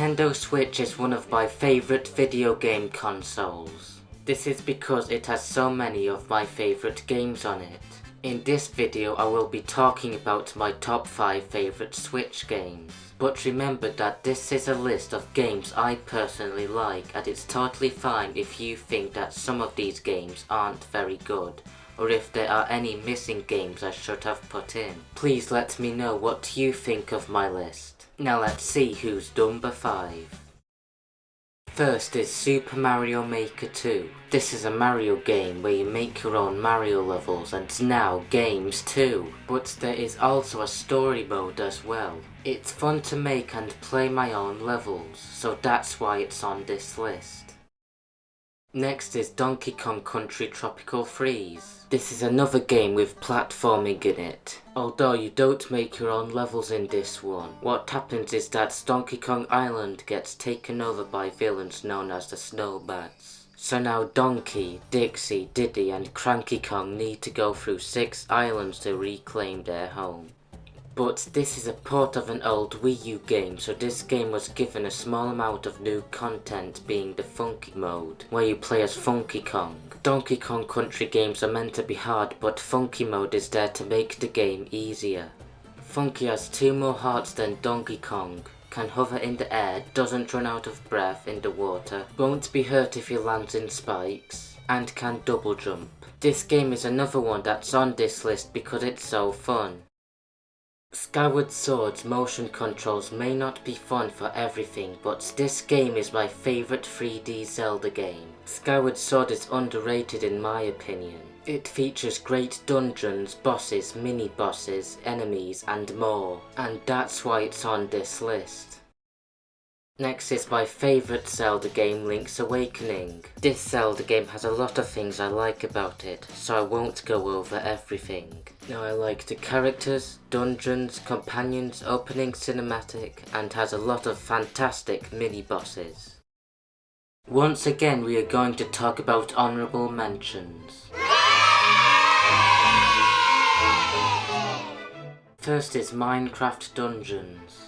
Nintendo Switch is one of my favorite video game consoles. This is because it has so many of my favorite games on it. In this video I will be talking about my top 5 favorite Switch games. But remember that this is a list of games I personally like, and it's totally fine if you think that some of these games aren't very good, or if there are any missing games I should have put in. Please let me know what you think of my list. Now let's see who's number 5. First is Super Mario Maker 2. This is a Mario game where you make your own Mario levels and now games too. But there is also a story mode as well. It's fun to make and play my own levels, so that's why it's on this list. Next is Donkey Kong Country Tropical Freeze. This is another game with platforming in it. Although you don't make your own levels in this one. What happens is that Donkey Kong Island gets taken over by villains known as the Snowbats. So now Donkey, Dixie, Diddy and Cranky Kong need to go through 6 islands to reclaim their home. But this is a port of an old Wii U game, so this game was given a small amount of new content, being the Funky mode, where you play as Funky Kong. Donkey Kong Country games are meant to be hard, but Funky mode is there to make the game easier. Funky has 2 more hearts than Donkey Kong, can hover in the air, doesn't run out of breath in the water, won't be hurt if he lands in spikes, and can double jump. This game is another one that's on this list because it's so fun. Skyward Sword's motion controls may not be fun for everything, but this game is my favourite 3D Zelda game. Skyward Sword is underrated in my opinion. It features great dungeons, bosses, mini-bosses, enemies and more, and that's why it's on this list. Next is my favourite Zelda game, Link's Awakening. This Zelda game has a lot of things I like about it, so I won't go over everything. Now I like the characters, dungeons, companions, opening cinematic, and has a lot of fantastic mini-bosses. Once again we are going to talk about honourable mentions. First is Minecraft Dungeons.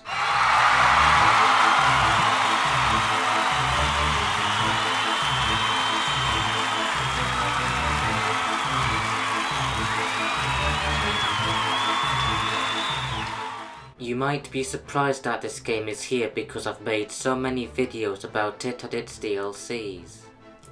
You might be surprised that this game is here because I've made so many videos about it and its DLCs.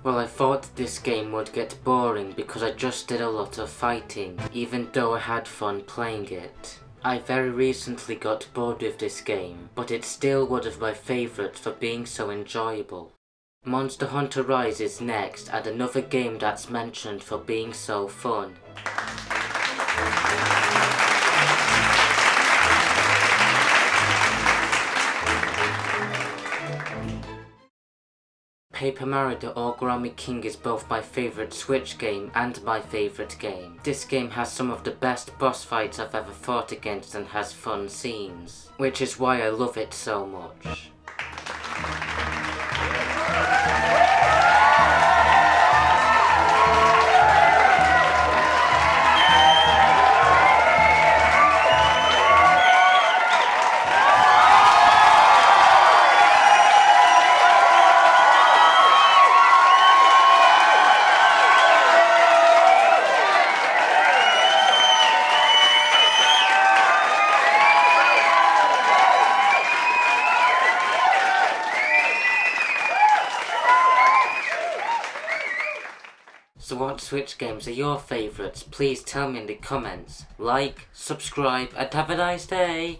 Well, I thought this game would get boring because I just did a lot of fighting, even though I had fun playing it. I very recently got bored with this game, but it's still one of my favourites for being so enjoyable. Monster Hunter Rise is next, and another game that's mentioned for being so fun. Paper Merida Origami King is both my favourite Switch game and my favourite game. This game has some of the best boss fights I've ever fought against and has fun scenes, which is why I love it so much. So what Switch games are your favourites? Please tell me in the comments. Like, subscribe and have a nice day!